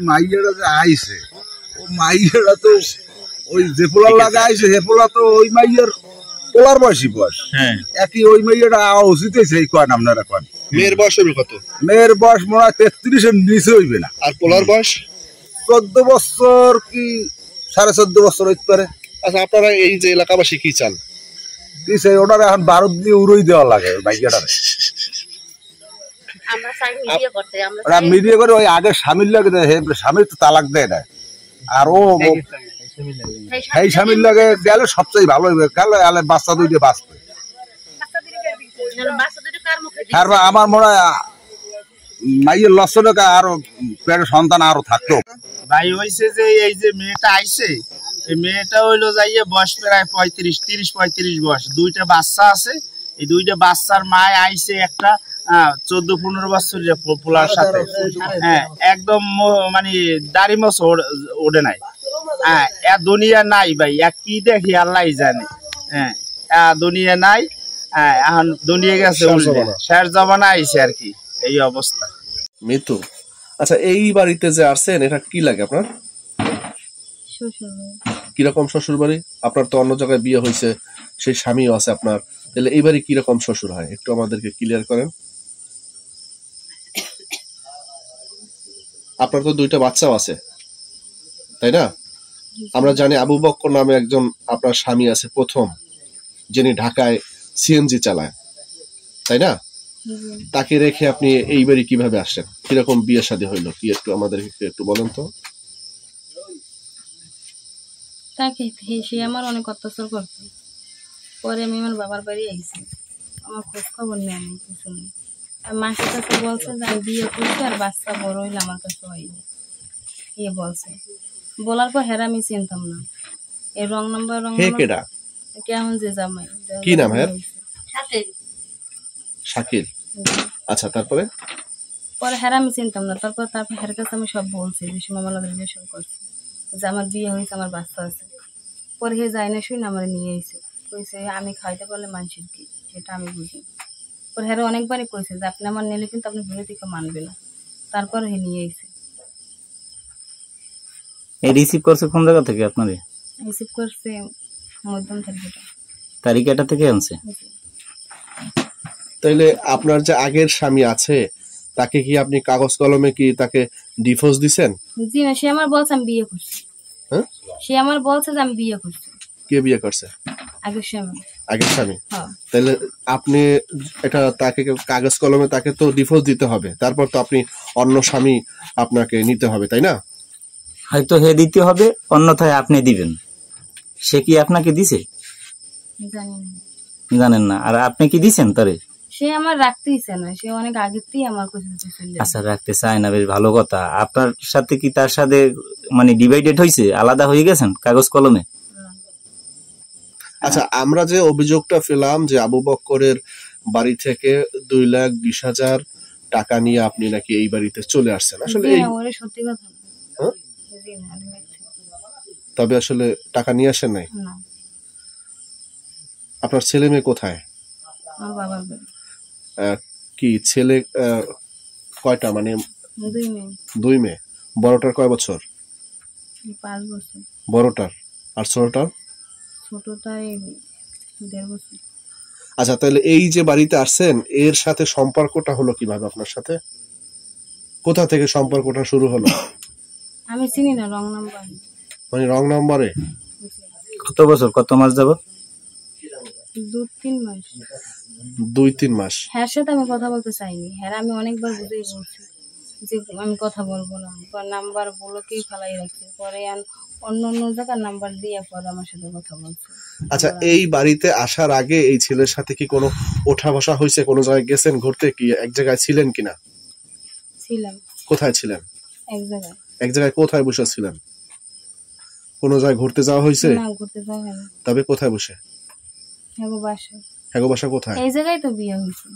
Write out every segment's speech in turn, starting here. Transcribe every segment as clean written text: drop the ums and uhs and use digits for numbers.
মাইয়ারা যে আইছে ও মাইয়ারা তো ওই যে পোলার লাগা আইছে সে পোলা তো ওই মাইয়ার পোলার বয়সী বয়স একই ওই মাইয়াটা উচিত হয়েছে এই কয়েন আপনারা কয়েন। মেয়ের বয়স হবে কত? মেয়ের বয়স মনে হয় 33-এর নিচে হইবে না। আর পোলার বয়স 14 বছর কি 14.5 বছর হইতে পারে। আচ্ছা, আপনারা এই যে এলাকাবাসী কি চান? কি চাই ওটার এখন বারুদ দিয়ে উড়ই দেওয়া লাগে মাইয়াটারে। ওরা মিডিয়া করে ওই আগে স্বামীর লাগে দেয়, স্বামীর তো তালাক দেয় না, আর ও এই স্বামীর লাগে গেলে সবচেয়ে ভালো হইবে, গেলে বাচ্চা দুইটা বাঁচবে। আর আমার মনে হয় মাইয়ের লক্ষণ আরো পেটের সন্তান আরো থাকতো। ভাই হয়েছে যে এই যে মেয়েটা আইছে, এই মেয়েটা হইলো যাইয়ে বয়স প্রায় 30-35 বয়স, দুইটা বাচ্চা আছে। এই দুইটা বাচ্চার মায় আইছে একটা 14-15 বছরের পোলার সাথে, হ্যাঁ একদম মানে দাড়ি মছ ওঠে নাই। হ্যাঁ দুনিয়া নাই ভাই, এক কি দেখি আল্লাহ জানে। হ্যাঁ দুনিয়া নাই, এখন দুনিয়া গেছে শেষ জমানা আইছে আর কি, এই অবস্থা। মৃত্যু। আচ্ছা, এই বাড়িতে যে আসছেন এটা কি লাগে আপনার? কিরকম শ্বশুর বাড়ি? আপনার তো অন্য জায়গায় বিয়ে হয়েছে, সেই স্বামীও আছে আপনার, তাহলে এই বাড়ি কিরকম শ্বশুর হয় একটু আমাদেরকে ক্লিয়ার করেন। আপনার তো দুইটা বাচ্চাও আছে, তাই না? আমরা জানি আবু বক্কর নামে একজন আপনার স্বামী আছে প্রথম, যিনি ঢাকায় সিএনজি চালায়, তাই না? তাকে রেখে আপনি এই বাড়ি কিভাবে আসেন? কিরকম বিয়ে শাদী হইলো কি একটু আমাদেরকে একটু বলেন তো। তাকে সে আমার অনেক অত্যাচার করতো, পরে আমি আমার বাবার বাড়ি আইছি, আমার খোঁজ খবর নেই, আমি কিছু নেই। আর মাসের কাছে বলছে যে আমি বিয়ে করছি আর বাচ্চা বড় হইলে আমার কাছে হয়নি, এ বলছে। বলার পর হেরা আমি চিনতাম না, এই রং নাম্বার কেমন যে জামাই কি নাম? হ্যাঁ শাকিল। আচ্ছা, তারপরে পরে হেরা আমি চিনতাম না। তারপর হের কাছে আমি সব বলছি, যে সময় আমার রিলেশন করছি, যে আমার বিয়ে হয়েছে, আমার বাচ্চা আছে। পরে হে যায় না শুনে আমার নিয়ে এসে কইছে আমি খাইতে পারলে মানুষের কি, সেটা আমি বুঝি। পরে হেরা অনেকবারই কইছে যে আপনি আমার নিলে কিন্তু আপনি ভুলে দিকে মানবে না। তারপর হে নিয়ে এসে রিসিভ করছে কোন জায়গা থেকে? আপনারে রিসিভ করছে মধ্যম থেকে। তারিখটা থেকে আনছে। তাইলে আপনার যে আগের স্বামী আছে তাকে কি আপনি কাগজ কলমে কি তাকে ডিভোর্স দিবেন? জি না, সে আমার বলছে আমি বিয়ে করছি। হ্যাঁ সে আমার বলছে যে আমি বিয়ে করছি। কে বিয়ে করছে? আগের স্বামী। আগের স্বামী। তাহলে আপনি এটা তাকে কাগজ কলমে তাকে তো ডিভোর্স দিতে হবে, তারপর তো আপনি অন্য স্বামী আপনাকে নিতে হবে, তাই না? হয়তো হে দিতে হবে, অন্যথায় আপনি দিবেন। সে কি আপনাকে দিছে? জানেন না। আর আপনি কি দিছেন তারে? সে আমার রাখতেই চায় না, সে অনেক আগের থেকেই আমার কাছে। আচ্ছা, রাখতে চায় না, বেশ ভালো কথা। আপনার সাথে কি তার সাথে মানে ডিভাইডেড হয়েছে, আলাদা হয়ে গেছেন কাগজ কলমে? আচ্ছা, আমরা যে অভিযোগটা পেলাম যে আবু বক্করের বাড়ি থেকে 2,20,000 টাকা নিয়ে আপনি নাকি এই বাড়িতে চলে আসছেন, আসলে সত্যি কথা? তবে আসলে টাকা নিয়ে আসেন নাই? আপনার ছেলে মেয়ে কোথায়? কি ছেলে কয়টা? মানে 2 মেয়ে। বড়টার কয় বছর? 5 বছর। বড়টার? আর ছোটটার? ছোটটার 1.5 বছর। আচ্ছা, তাহলে এই যে বাড়িতে আসছেন এর সাথে সম্পর্কটা হলো কিভাবে আপনার সাথে? কোথা থেকে সম্পর্কটা শুরু হলো? আমি চিনি না, রং নাম্বার। মানে রং নাম্বারে? কত বছর, কত মাস যাব? 2-3 মাস। 2-3 মাস। হ্যাঁ, সাথে আমি কথা বলতে চাইনি। হ্যাঁ, আমি অনেকবার বুঝেই বলছি যে আমি কথা বলবো না, নাম্বার ব্লকেই ফেলাই রাখছে। পরে অন্য জায়গার নাম্বার দিয়ে পরে আমার সাথে কথা বলছে। আচ্ছা, এই বাড়িতে আসার আগে এই ছেলের সাথে কি কোনো ওঠা বসা হয়েছে? কোনো জায়গায় গেছেন ঘুরতে? কি এক জায়গায় ছিলেন কিনা? ছিলাম। কোথায় ছিলেন? এক জায়গায়। এক জায়গায় কোথায় বসে ছিলেন? কোনো জায়গায় ঘুরতে যাওয়া হয়েছে? না, ঘুরতে যাওয়া হয়নি। তবে কোথায় বসে? হ্যাগো বাসা কোথায়? এই জায়গায় তো বিয়ে হয়েছে।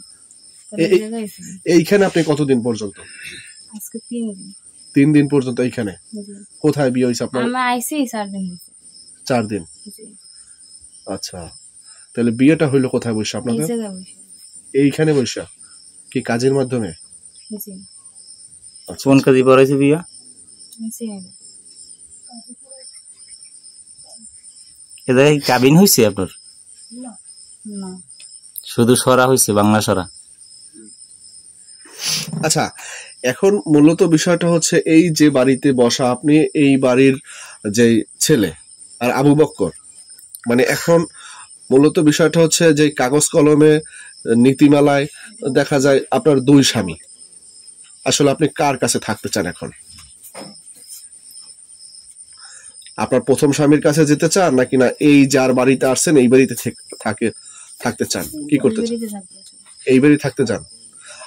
এইখানে আপনি কতদিন পর্যন্ত? আজকে 3 দিন। 3 দিন পর্যন্ত এইখানে? কোথায় বিয়ে হয়েছে আপনার? আমি আইছি 4 দিন হয়েছে। 4 দিন? আচ্ছা, তাহলে বিয়েটা হইলো কোথায় বসে আপনাদের? এই জায়গায় বসে। এইখানে বসে? কি কাজের মাধ্যমে? জি। কোন কাজে করাইছে বিয়ে? আমি চিনি না। এ জায়গায় কাবিন হয়েছে আপনার? না, শুধু সরা হয়েছে, বাংলা সরা। আচ্ছা, এখন মূলত বিষয়টা হচ্ছে এই যে বাড়িতে বসা আপনি, এই বাড়ির যে ছেলে আর আবু বক্কর, মানে এখন মূলত বিষয়টা হচ্ছে যে কাগজ কলমে নীতিমালায় দেখা যায় আপনার দুই স্বামী। আসলে আপনি কার কাছে থাকতে চান এখন? আপনার প্রথম স্বামীর কাছে যেতে চান নাকি না এই যার বাড়িতে আসছেন এই বাড়িতে থাকতে চান? কি করতে চান? বাড়িতে থাকতে চাই। এই বাড়ি থাকতে চান।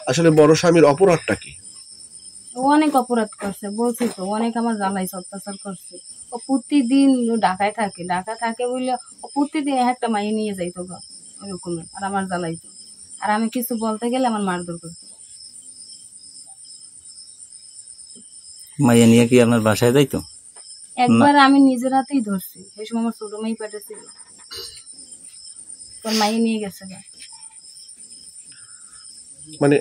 আসলে বড় স্বামীর অপরাধটা কি? ও অনেক অপরাধ করছে, বলছি তো, অনেক আমার জ্বালাইছে, অত্যাচার করছে। ও প্রতিদিন ঢাকায় থাকে বললে ও প্রতিদিন একটা মাইয়ে নিয়ে যাইতো গা ওরকমের, আর আমার জ্বালাইতো। আর আমি কিছু বলতে গেলে আমার মারধর করতো। মাইয়া নিয়ে কি আপনার বাসায় যাইতো? একবার আমি নিজের হাতেই ধরছি, সেই সময় আমার ছোট মেয়ে পেটে ছিল, তোর মাইয়ে নিয়ে গেছে গা। মানে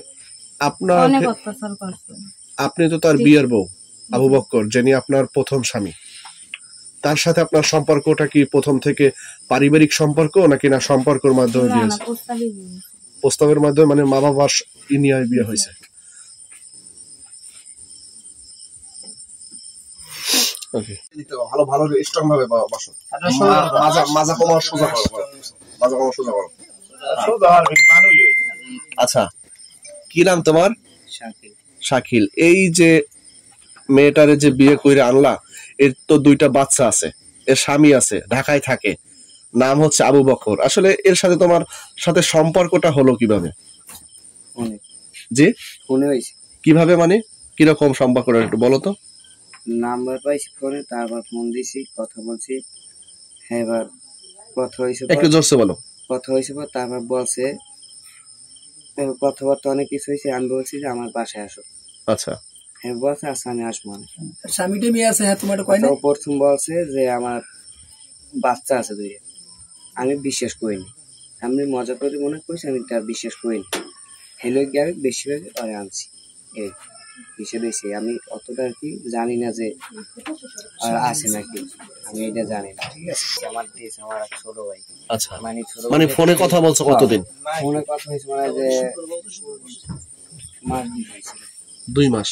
আপনার, অনেক অত্যাচার করছে। আপনি তো তার বিয়ের বউ আবু বক্কর, যিনি আপনার প্রথম স্বামী, তার সাথে আপনার সম্পর্কটা কি প্রথম থেকে পারিবারিক সম্পর্ক নাকি না সম্পর্কের মাধ্যমে না বিয়ে না, হয়েছে? প্রস্তাবই দিয়েছে। প্রস্তাবের মাধ্যমে, মানে মা বাবার নিয়ে বিয়ে হয়েছে। ওকে, ভালো ভালো স্ট্রং ভাবে বসো, মাজা কমাও, সোজা করো, মাজা কমাও, সোজা করো। আচ্ছা, কি নাম তোমার? শাকিল। এই যে মেয়েটারে যে বিয়ে করে আনলা, এর তো দুইটা বাচ্চা আছে, এর স্বামী আছে, ঢাকায় থাকে, নাম হচ্ছে আবু বকর। আসলে এর সাথে তোমার সাথে সম্পর্কটা হলো কিভাবে? জি, কিভাবে, মানে কিরকম সম্পর্কটা একটু বলো তো। নাম্বার পাইছি ফোনে, তারপর ফোন দিছি, কথা বলছি। হ্যাঁ, এবার কথা হয়েছে, একটু জোরসে বলো। কথা হয়েছে পর তারপর বলছে, কথাবার্তা অনেক কিছু হয়েছে। আমি বলছি যে আমার বাসায় আসো। আচ্ছা, হ্যাঁ বলছে, আচ্ছা আমি আসবো। স্বামীটা মেয়ে আছে, হ্যাঁ তোমার কয় না? তো প্রথম বলছে যে আমার বাচ্চা আছে দুই। আমি বিশ্বাস করিনি, আমি মজা করে মনে করছি, আমি তার বিশ্বাস করিনি। হেলো গিয়ে আমি বেশিরভাগ পরে আনছি এই হিসেবে। আমি অতটা আর কি জানি না যে আছে নাকি, আমি এটা জানি না। ঠিক আছে, আমার দেশ, আমার এক ছোট ভাই। আচ্ছা, মানে ফোনে কথা বলছো কতদিন? ফোনে কথা হয়েছে মানে যে মাস দিন হয়েছিল। 2 মাস।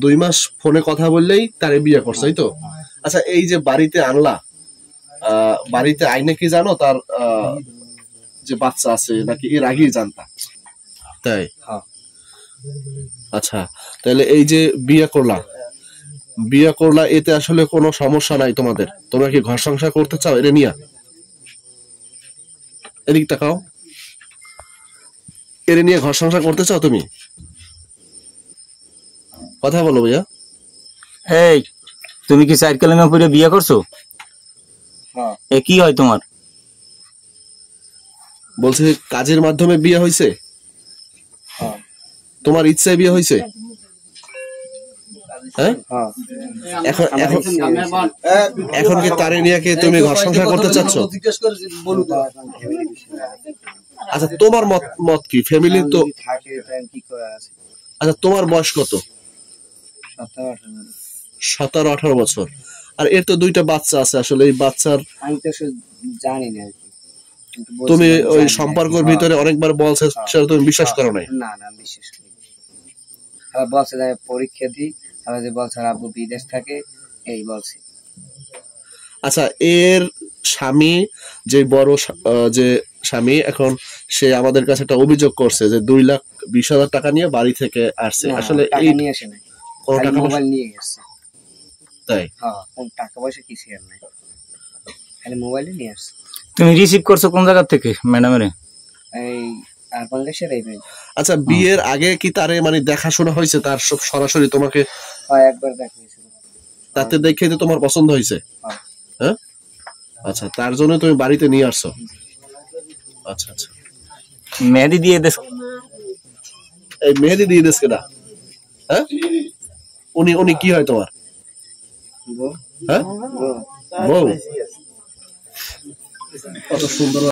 2 মাস ফোনে কথা বললেই তারে বিয়ে করছো, তাই তো? আচ্ছা, এই যে বাড়িতে আনলা, বাড়িতে আইনে কি জানো তার যে বাচ্চা আছে নাকি এর আগেই জানতা? তাই? আচ্ছা, তাহলে এই যে বিয়ে করলা, এতে আসলে কোনো সমস্যা নাই তোমাদের? তোমরা কি ঘর সংসার করতে চাও এটা নিয়ে? এদিক তাকাও, এর নিয়ে ঘর সংসার করতে চাও তুমি? কথা বলো ভাইয়া। এই, তুমি কি 4 কালেমা পড়ে বিয়ে করছো? এ কি হয় তোমার? বলছে কাজের মাধ্যমে বিয়ে হয়েছে? তোমার ইচ্ছায় বিয়ে হয়েছে? হ্যাঁ, এখন কি তারে নিয়ে কি তুমি ঘর সংসার করতে চাচ্ছ? আচ্ছা, তোমার মত কি? ফ্যামিলি তো থাকে, কি করে আছে। আচ্ছা, তোমার বয়স কত? 17-18 বছর। আর এর তো 2টা বাচ্চা আছে। আসলে এই বাচ্চার আমি তো জানি না আর কি। তুমি ওই সম্পর্কের ভিতরে অনেকবার বলছে, সেটা তুমি বিশ্বাস করো নাই? না না, বিশ্বাস করি। আবার বলছে পরীক্ষা দিই, আবার যে বলছে আব্বু বিদেশ থাকে, এই বলছে। আচ্ছা, এর স্বামী যে বড় যে স্বামী, এখন সে আমাদের কাছে একটা অভিযোগ করছে যে 2,20,000 টাকা নিয়ে বাড়ি থেকে আসছে। আসলে এই নিয়ে আসে নাই, কোন টাকা মোবাইল নিয়ে গেছে। তাই? হ্যাঁ, কোন টাকা পয়সা কিছু আর নাই, খালি মোবাইলে নিয়ে আসছে। তুমি রিসিভ করছো কোন জায়গা থেকে ম্যাডামের? এই আর বাংলাদেশের এই ভাই। আচ্ছা, বিয়ের আগে কি তারে মানে দেখাশোনা হয়েছে তার সব সরাসরি তোমাকে? হয়, একবার দেখা হয়েছিল। তাতে দেখে তো তোমার পছন্দ হয়েছে? হ্যাঁ, আচ্ছা, তার জন্য তুমি বাড়িতে নিয়ে আসছো। আচ্ছা আচ্ছা, মেহেদি দিয়ে দেশ। এই মেহেদি দিয়ে দেশ কেনা? হ্যাঁ, উনি কি হয় তোমার? হ্যাঁ, বউ। কত সুন্দর।